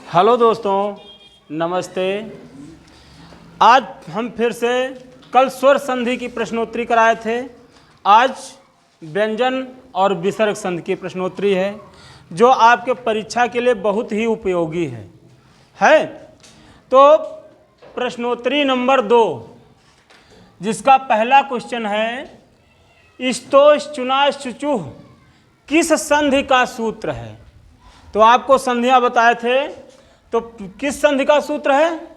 Hello दोस्तों, नमस्ते। आज हम फिर से कल स्वर संधि की प्रश्नोत्तरी कराए थे। आज व्यंजन और विसर्ग संधि की प्रश्नोत्तरी है जो आपके परीक्षा के लिए बहुत ही उपयोगी है। तो प्रश्नोत्तरी नंबर 2 जिसका पहला क्वेश्चन है, इस्तोष चुना शुचुह किस संधि का सूत्र है। तो आपको संधियां बताए थे, तो किस संधि का सूत्र है?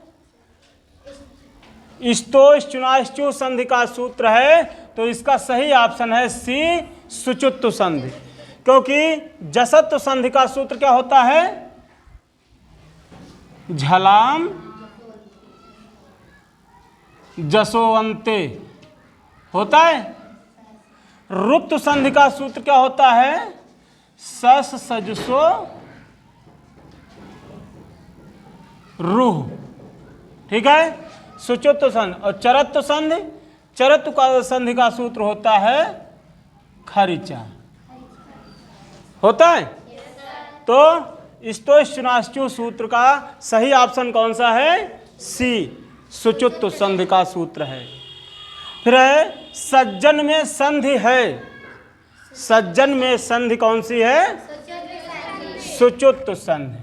इस्तोष चुनाश्चु संधि का सूत्र है। तो इसका सही ऑप्शन है सी, सुचुत्तु संधि। क्योंकि जसत्तु संधि का सूत्र क्या होता है? झलाम जसोवंते होता है। रुप्त संधि का सूत्र क्या होता है? सस सजसो रूह। ठीक है, सुचुत्तु संधि। और चरत्तु संधि, चरत्तु का संधि का सूत्र होता है खरिचा। होता है। तो इस्तोष चुनाश्चु सूत्र का सही ऑप्शन कौन सा है? सी, सुचुत्तु संधि का सूत्र है। फिर है सज्जन में संधि है। सज्जन में संधि कौन सी है? सुचुत्तु संधि।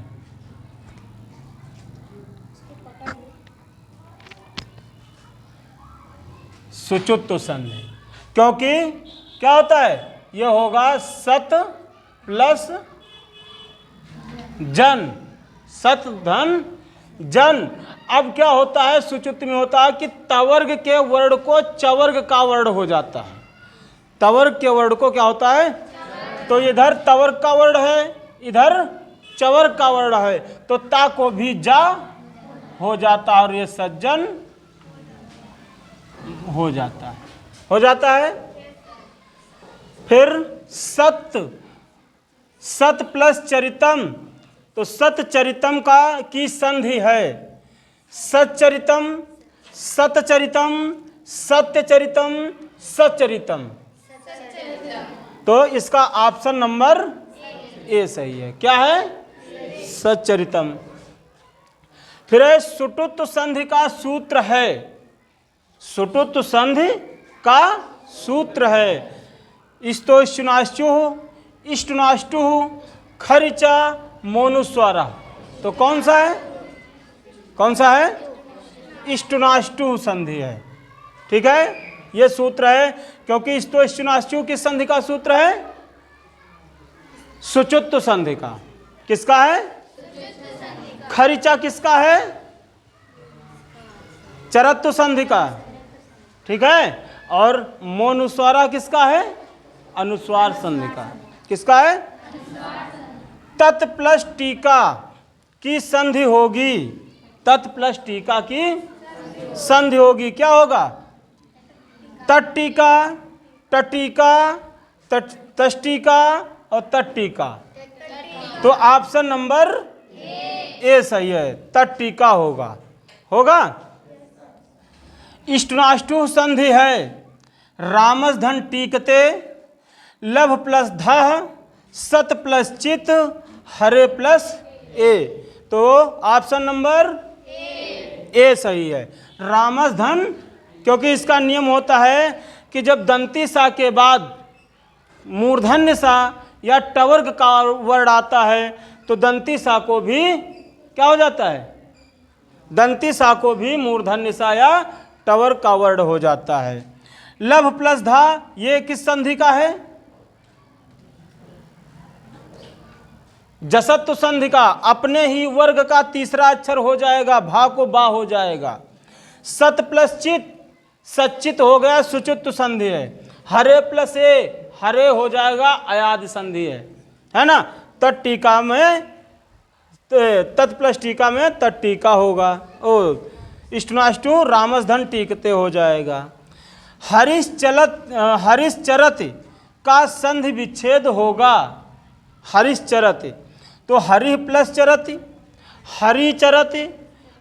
सुचुत्तु संधि। क्योंकि क्या होता है? यह होगा सत प्लस जन, सत धन जन। अब क्या होता है? सुचुत्त में होता है कि तवर्ग के वर्ण को चवर्ग का वर्ण हो जाता है। तवर्ग के वर्ण को क्या होता है? तो इधर तवर्ग का वर्ण है, इधर चवर्ग का वर्ण है, तो ता को भी जा हो जाता है और ये सज्जन हो जाता है। हो जाता है। फिर सत, सत प्लस चरितम। तो सतचरितम का की संधि है सच्चरितम, सतचरितम, सत्यचरितम, सचरितम। तो इसका ऑप्शन नंबर ए सही है। क्या है? सच्चरितम। फिर है सुटुत्तु संधि का सूत्र है। सुटुत्तु संधि का सूत्र है इस्तोश्चुनाश्चुः, इष्टुनाष्टुः, खरिचा, मोनुस्वारा। तो कौन सा है? कौन सा है? इष्टुनाष्टुः संधि है। ठीक है, ये सूत्र है। क्योंकि इस्तोश्चुनाश्चुः किस संधि का सूत्र है? सुचुत्तु संधि का। किसका है? खरिचा किसका है? चरत्तु संधि का। ठीक है। और मोनुस्वारा किसका है? अनुस्वार संधि का। किसका है? तत् प्लस टीका की संधि होगी। तत् प्लस टीका की संधि होगी। क्या होगा? तट्टीका, टटीका, तष्टीका और तट्टीका। तो ऑप्शन नंबर ए सही है, तट्टीका होगा। होगा। इष्टुनाष्टुः संधि है रामस धन टीकते, लभ प्लस धः, सत प्लस चित, हरे प्लस ए। तो ऑप्शन नंबर ए सही है, रामस धन। क्योंकि इसका नियम होता है कि जब दंती सा के बाद मूर्धन्य सा या टवर्ग का वर्ण आता है तो दंती सा को भी क्या हो जाता है? दंती सा को भी मूर्धन्य सा या टवर्ग का वर्ण हो जाता है। लभ प्लस धा, ये किस संधि का है? जसत्तु संधि का। अपने ही वर्ग का तीसरा अक्षर हो जाएगा, भा को बा हो जाएगा। सत प्लस चित, सच्चित हो गया, सुचुत्तु संधि है। हरे प्लस ए, हरे हो जाएगा, अयाद संधि है ना। तत् टीका में तत् प्लस टीका में तट्टीका होगा। ओ इष्टुनाष्टु रामस धन टीकते हो जाएगा। हरिश्चरत का संधि विच्छेद होगा। हरिश्चरत, तो हरि प्लस चरति, हरि चरति,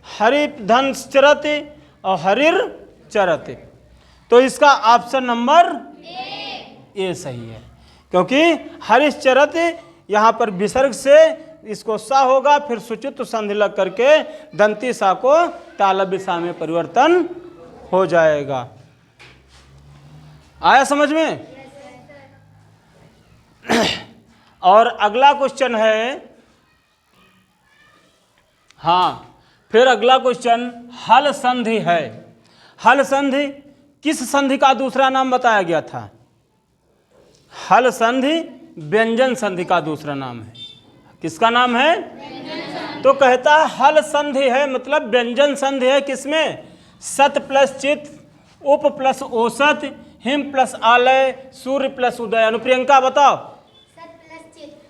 हरि धन चरति और हरिर चरति। तो इसका ऑप्शन नंबर ए सही है। क्योंकि हरिश्चरत यहाँ पर विसर्ग से इसको सा होगा, फिर सुचित संधि लग करके दंती सा को तालव्य सा में परिवर्तन हो जाएगा। आया समझ में? और अगला क्वेश्चन है, हाँ, फिर अगला क्वेश्चन हल संधि है। हल संधि किस संधि का दूसरा नाम बताया गया था? हल संधि व्यंजन संधि का दूसरा नाम है। किसका नाम है? तो कहता है हल संधि है मतलब व्यंजन संधि है। किसमें? सत प्लस चित, उप प्लस औसत, हिम प्लस आलय, सूर्य प्लस उदय। अनुप्रियंका बताओ।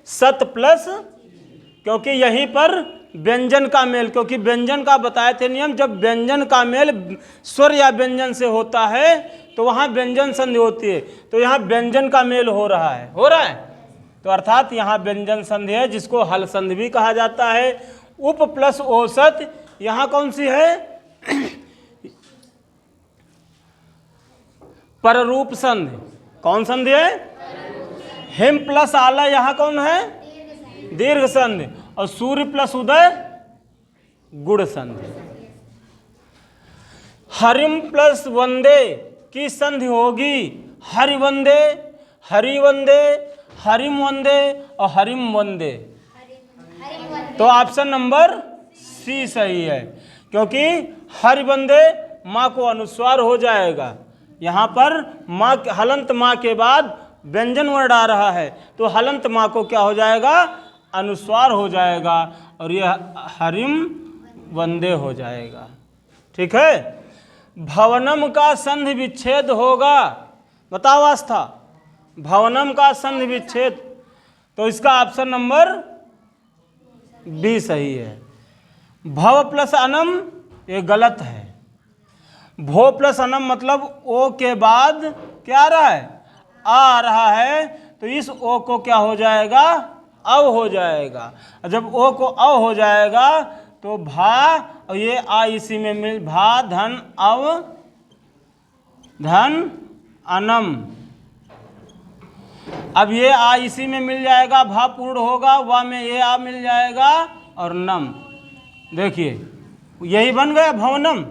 सत प्लस, क्योंकि यहीं पर व्यंजन का मेल, क्योंकि व्यंजन का बताए थे नियम, जब व्यंजन का मेल स्वर या व्यंजन से होता है तो वहाँ व्यंजन संधि होती है। तो यहाँ व्यंजन का मेल हो रहा है, तो अर्थात यहाँ व्यंजन संधि है, जिसको हल संधि भी कहा जाता है। उप प्लस औसत यहाँ कौन सी है? पररूप संधि। कौन संधि है? हिम प्लस आलय यहाँ कौन है? दीर्घ संधि। और सूर्य प्लस उदय गुण संधि। हरिम प्लस वंदे की संधि होगी हरिवंदे, हरिवंदे, हरिम वंदे और हरिम वंदे। तो ऑप्शन नंबर सी सही है, क्योंकि हरिवंदे माँ को अनुस्वार हो जाएगा। यहाँ पर माँ, हलंत माँ के बाद व्यंजन वर्ण आ रहा है, तो हलंत माँ को क्या हो जाएगा? अनुस्वार हो जाएगा, और यह हरिम वंदे हो जाएगा। ठीक है। भवनम का संधि विच्छेद होगा। बताओ आस्था, भवनम का संधि विच्छेद, तो इसका ऑप्शन नंबर बी सही है। भव प्लस अनम ये गलत है। भो प्लस अनम मतलब ओ के बाद क्या आ रहा है? आ रहा है, तो इस ओ को क्या हो जाएगा? अव हो जाएगा। जब ओ को अव हो जाएगा तो भा, और ये आ इसी में मिल, भा धन अव धन अनम। अब ये आ इसी में मिल जाएगा, भा पूर्ण होगा, वा में ये आ मिल जाएगा और नम। देखिए यही बन गया भवनम।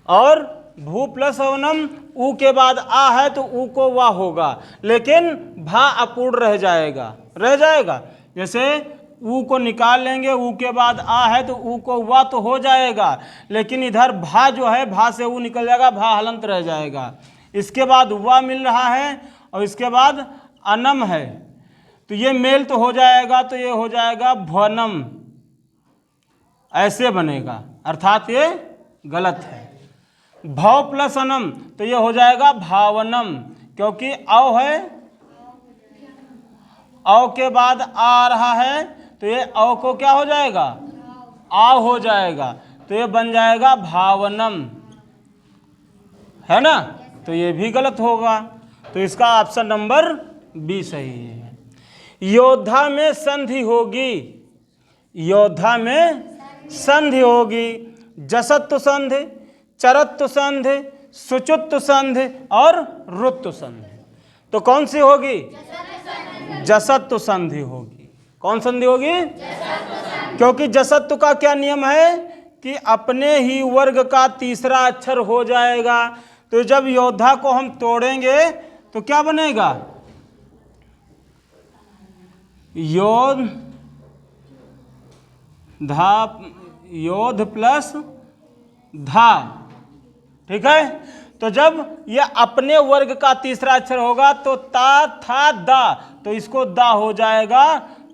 और भू प्लस अवनम, ऊ के बाद आ है तो ऊ को वा होगा, लेकिन भा अपूर्ण रह जाएगा। जैसे ऊ को निकाल लेंगे, ऊ के बाद आ है तो ऊ को वा तो हो जाएगा, लेकिन इधर भा जो है, भा से ऊ निकल जाएगा, भा हलंत रह जाएगा। इसके बाद वा मिल रहा है और इसके बाद अनम है, तो ये मेल तो हो जाएगा, तो ये हो जाएगा भवनम, ऐसे बनेगा, अर्थात ये गलत है। भव प्लस अनम तो ये हो जाएगा भावनम, क्योंकि अव है, अव के बाद आ रहा है, तो ये अव को क्या हो जाएगा? आ हो जाएगा, तो ये बन जाएगा भावनम, है ना? तो ये भी गलत होगा, तो इसका ऑप्शन नंबर बी सही है। योद्धा में संधि होगी, योद्धा में संधि होगी जसत्व संधि, चरत्व संधि, सुचुत्व संधि और रुत्व संधि। तो कौन सी होगी? जसत्व संधि होगी। कौन संधि होगी? क्योंकि जसत्व का क्या नियम है कि अपने ही वर्ग का तीसरा अक्षर हो जाएगा। तो जब योद्धा को हम तोड़ेंगे तो क्या बनेगा? योद्धा, योध प्लस धा। ठीक है। तो जब यह अपने वर्ग का तीसरा अक्षर होगा तो ता था दा, तो इसको दा हो जाएगा,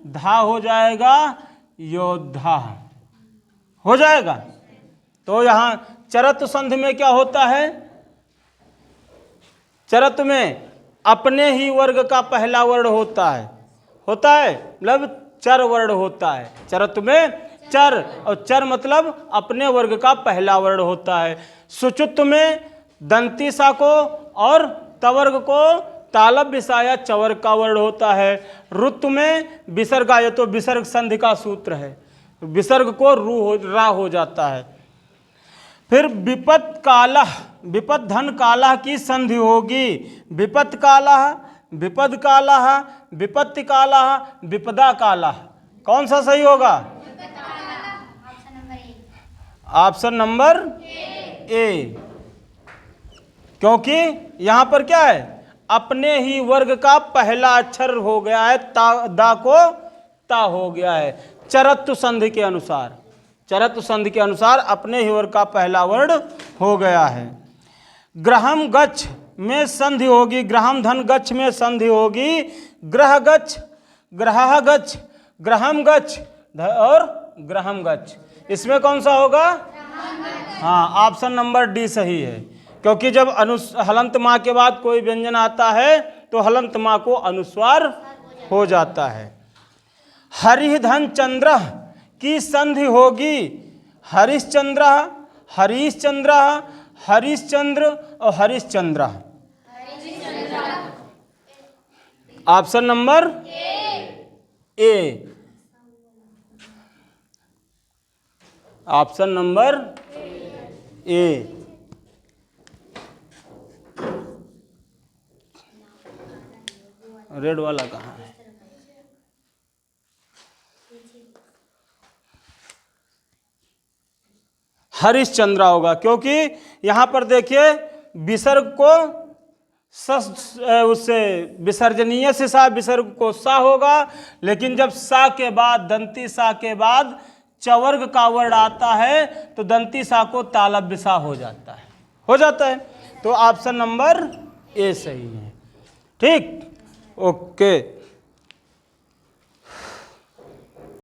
धा हो जाएगा, योद्धा हो जाएगा। तो यहां चरत्व संधि में क्या होता है? चरत्व में अपने ही वर्ग का पहला वर्ण होता है मतलब चर वर्ण होता है। चरत्व में चर, और चर मतलब अपने वर्ग का पहला वर्ण होता है। सुचुत्व में दंती सा को और तवर्ग को तालव्य सा या चवर्ग का वर्ण होता है। रुत्व में विसर्ग आए तो विसर्ग संधि का सूत्र है, विसर्ग को रा हो जाता है। फिर विपत कालह, विपत धन कालह की संधि होगी। विपत कालह, विपद कालह, विपत्ति कालह, विपदा कालह। कौन सा सही होगा? ऑप्शन नंबर ए, क्योंकि यहां पर क्या है, अपने ही वर्ग का पहला अक्षर हो गया है, दा को ता हो गया है। चरत्तु संधि के अनुसार, चरत्तु संधि के अनुसार अपने ही वर्ग का पहला वर्ण हो गया है। ग्रहम गच्छ में संधि होगी, ग्रहम धन गच्छ में संधि होगी, ग्रह गच्छ, ग्रह गच्छ, ग्रहम गच्छ और ग्रहम गच्छ। इसमें कौन सा होगा? हाँ, ऑप्शन नंबर डी सही है, क्योंकि जब हलंत माँ के बाद कोई व्यंजन आता है तो हलंत माँ को अनुस्वार हो जाता है। हरिः धन चंद्र की संधि होगी, हरिश्चंद्र, हरीशचंद्र, हरीशचंद्र और Harishchandra. Option number A, option number A. Red वाला कहाँ है? हरिश्चंद्र होगा, क्योंकि यहां पर देखिए विसर्ग को उससे विसर्जनीय से सा, विसर्ग को सा होगा, लेकिन जब सा के बाद, दंती सा के बाद चवर्ग का वर्ण आता है तो दंती सा को तालव्य सा हो जाता है, हो जाता है। तो ऑप्शन नंबर ए सही है। ठीक, ओके।